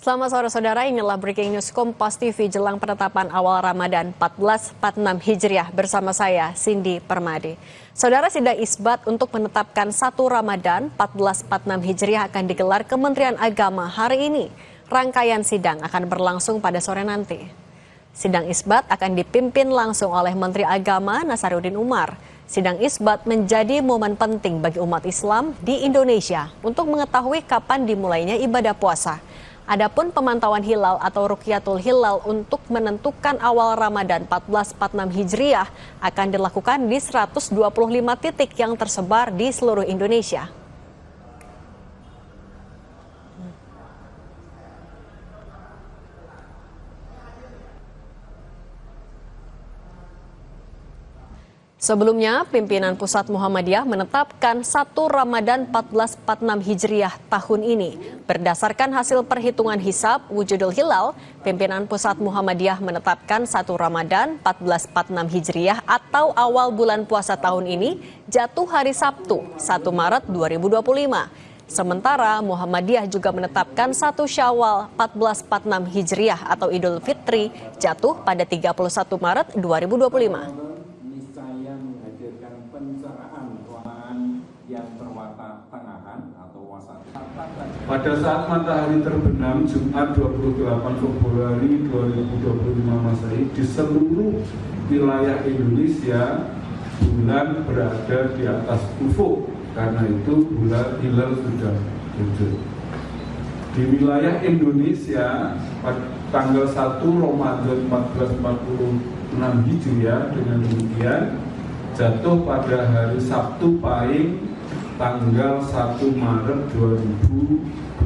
Selamat sore saudara, inilah breaking news Kompas TV jelang penetapan awal Ramadan 1446 Hijriah bersama saya Cindy Permadi. Saudara, sidang isbat untuk menetapkan 1 Ramadan 1446 Hijriah akan digelar Kementerian Agama hari ini. Rangkaian sidang akan berlangsung pada sore nanti. Sidang isbat akan dipimpin langsung oleh Menteri Agama Nasaruddin Umar. Sidang isbat menjadi momen penting bagi umat Islam di Indonesia untuk mengetahui kapan dimulainya ibadah puasa. Adapun pemantauan hilal atau Rukyatul Hilal untuk menentukan awal Ramadan 1446 Hijriah akan dilakukan di 125 titik yang tersebar di seluruh Indonesia. Sebelumnya, pimpinan Pusat Muhammadiyah menetapkan 1 Ramadan 1446 Hijriah tahun ini. Berdasarkan hasil perhitungan hisab wujudul hilal, pimpinan Pusat Muhammadiyah menetapkan 1 Ramadan 1446 Hijriah atau awal bulan puasa tahun ini jatuh hari Sabtu 1 Maret 2025. Sementara Muhammadiyah juga menetapkan 1 Syawal 1446 Hijriah atau Idul Fitri jatuh pada 31 Maret 2025. Pada saat matahari terbenam Jumat 28 Februari 2025 Masehi di seluruh wilayah Indonesia bulan berada di atas ufuk, karena itu bulan hilal sudah wujud. Di wilayah Indonesia pada tanggal 1 Ramadan 1446 Hijriah dengan demikian jatuh pada hari Sabtu Pahing tanggal 1 Maret 2025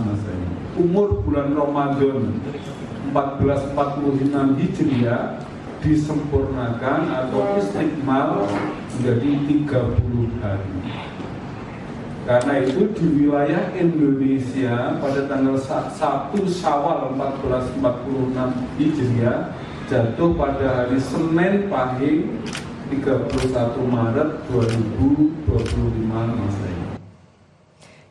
Masehi. Umur bulan Ramadan 1446 Hijriah disempurnakan atau istikmal menjadi 30 hari. Karena itu di wilayah Indonesia pada tanggal 1 Syawal 1446 Hijriah jatuh pada hari Senin Pahing 31 Maret 2025 Masehi.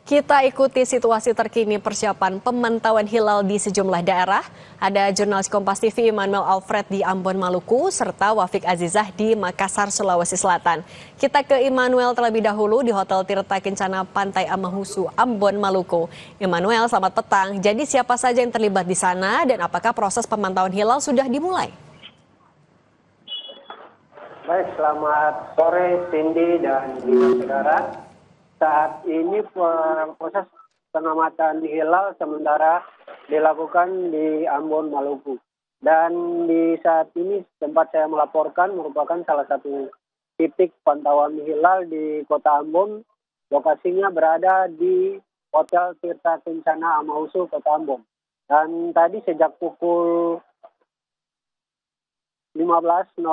Kita ikuti situasi terkini persiapan pemantauan hilal di sejumlah daerah. Ada jurnalis Kompas TV Immanuel Alfred di Ambon, Maluku, serta Wafik Azizah di Makassar, Sulawesi Selatan. Kita ke Immanuel terlebih dahulu di Hotel Tirta Kencana Pantai Amahusu, Ambon, Maluku. Immanuel, selamat petang. Jadi siapa saja yang terlibat di sana dan apakah proses pemantauan hilal sudah dimulai? Baik, selamat sore Cindy dan saudara. Saat ini proses pengamatan hilal sementara dilakukan di Ambon, Maluku. Dan di saat ini tempat saya melaporkan merupakan salah satu titik pantauan hilal di Kota Ambon. Lokasinya berada di Hotel Tirta Kencana Amahusu, Kota Ambon. Dan tadi sejak pukul 15.00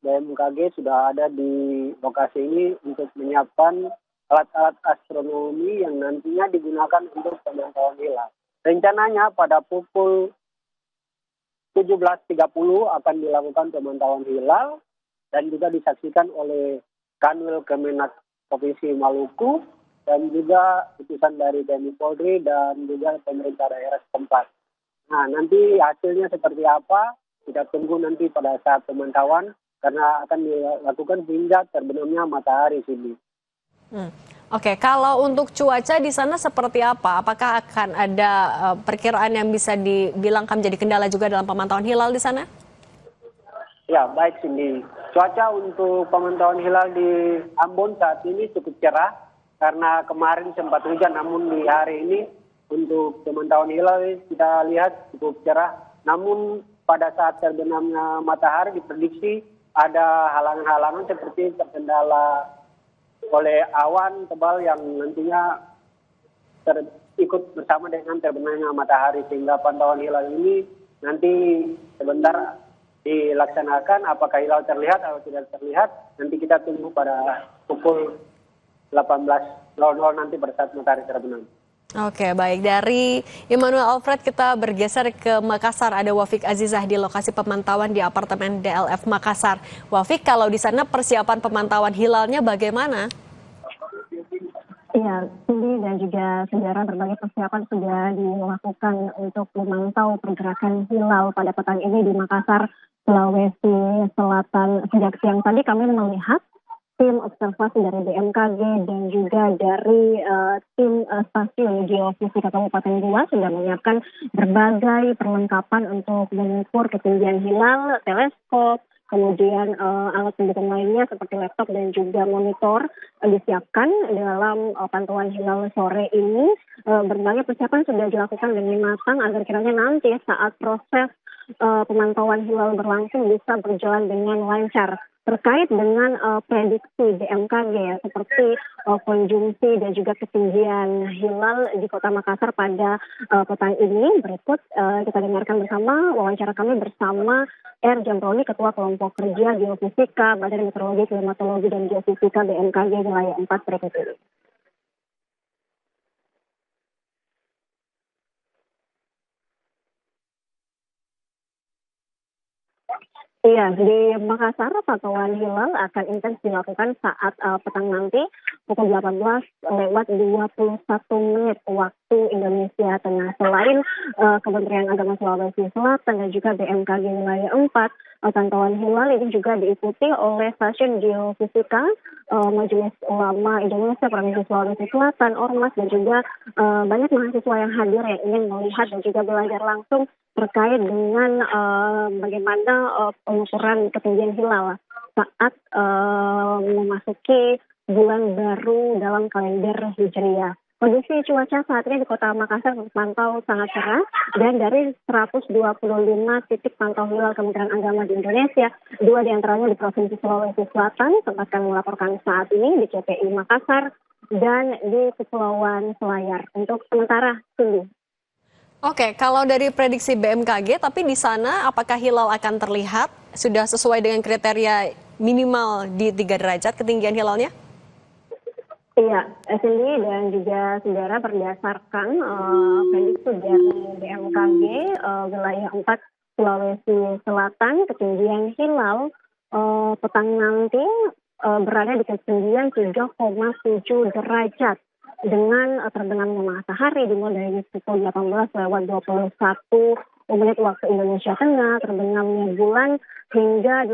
BMKG sudah ada di lokasi ini untuk menyiapkan alat-alat astronomi yang nantinya digunakan untuk pemantauan hilal. Rencananya pada pukul 17.30 akan dilakukan pemantauan hilal dan juga disaksikan oleh Kanwil Kemenak Provinsi Maluku dan juga utusan dari TNI Polri dan juga pemerintah daerah setempat. Nah, nanti hasilnya seperti apa? Kita tunggu nanti pada saat pemantauan karena akan dilakukan hingga terbenamnya matahari sini. Oke, kalau untuk cuaca di sana seperti apa? Apakah akan ada perkiraan yang bisa dibilang akan menjadi kendala juga dalam pemantauan hilal di sana? Ya, baik Cindy. Cuaca untuk pemantauan hilal di Ambon saat ini cukup cerah karena kemarin sempat hujan, namun di hari ini untuk pemantauan hilal kita lihat cukup cerah. Namun pada saat terbenamnya matahari diprediksi ada halangan-halangan seperti terkendala oleh awan tebal yang nantinya ikut bersama dengan terbenamnya matahari, sehingga pantauan hilal ini nanti sebentar dilaksanakan. Apakah hilal terlihat atau tidak terlihat nanti kita tunggu pada pukul 18.00 nanti pada saat matahari terbenam. Oke, baik. Dari Immanuel Alfred kita bergeser ke Makassar. Ada Wafik Azizah di lokasi pemantauan di apartemen DLF Makassar. Wafik, kalau di sana persiapan pemantauan hilalnya bagaimana? Iya, Cindy dan juga saudara, berbagai persiapan sudah dilakukan untuk memantau pergerakan hilal pada petang ini di Makassar, Sulawesi Selatan. Sejak siang tadi kami melihat tim observasi dari BMKG dan juga dari tim stasiun geofisika Kabupaten Goa sudah menyiapkan berbagai perlengkapan untuk mengukur ketinggian hilal, teleskop, kemudian alat pendukung lainnya seperti laptop dan juga monitor disiapkan dalam pantauan hilal sore ini. Berbagai persiapan sudah dilakukan dengan matang agar kiranya nanti saat proses pemantauan hilal berlangsung bisa berjalan dengan lancar. Terkait dengan prediksi BMKG ya, seperti konjungsi dan juga ketinggian hilal di Kota Makassar pada petang ini, berikut kita dengarkan bersama wawancara kami bersama R. Jamroni, Ketua Kelompok Kerja Geofisika Badan Meteorologi, Klimatologi dan Geofisika BMKG Wilayah 4 berikut ini. Iya, di Makassar pantauan hilal akan intens dilakukan saat petang nanti pukul 18:21 waktu Indonesia Tengah. Selain Kementerian Agama Sulawesi Selatan dan juga BMKG Wilayah 4, pantauan hilal ini juga diikuti oleh stasiun geofisika Majelis Ulama Indonesia Provinsi Sulawesi Selatan, Ormas, dan juga banyak mahasiswa yang hadir yang ingin melihat dan juga belajar langsung terkait dengan bagaimana pengukuran ketinggian hilal saat memasuki bulan baru dalam kalender Hijriah. Kondisi cuaca saat ini di Kota Makassar terpantau sangat cerah, dan dari 125 titik pantau hilal Kementerian Agama di Indonesia, 2 diantaranya di Provinsi Sulawesi Selatan, tempat kami melaporkan saat ini di CPI Makassar, dan di Kepulauan Selayar. Untuk sementara, Cindy. Oke, kalau dari prediksi BMKG, tapi di sana apakah hilal akan terlihat sudah sesuai dengan kriteria minimal di 3 derajat ketinggian hilalnya? Iya, Cindy dan juga saudara, berdasarkan prediksi dari BMKG wilayah 4 Sulawesi Selatan, ketinggian hilal petang nanti berada di ketinggian 3,7 derajat dengan terbenamnya matahari dimulai dari pukul 18:21 waktu Indonesia Tengah, terbenamnya bulan hingga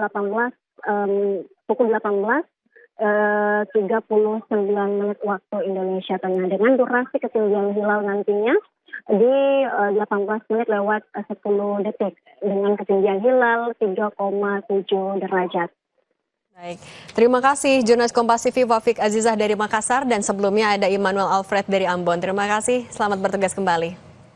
pukul 18:39 waktu Indonesia Tengah, dengan durasi ketinggian hilal nantinya di 18 menit lewat 10 detik dengan ketinggian hilal 3,7 derajat. Baik, terima kasih jurnalis Kompas TV Wafik Azizah dari Makassar, dan sebelumnya ada Immanuel Alfred dari Ambon. Terima kasih, selamat bertugas kembali.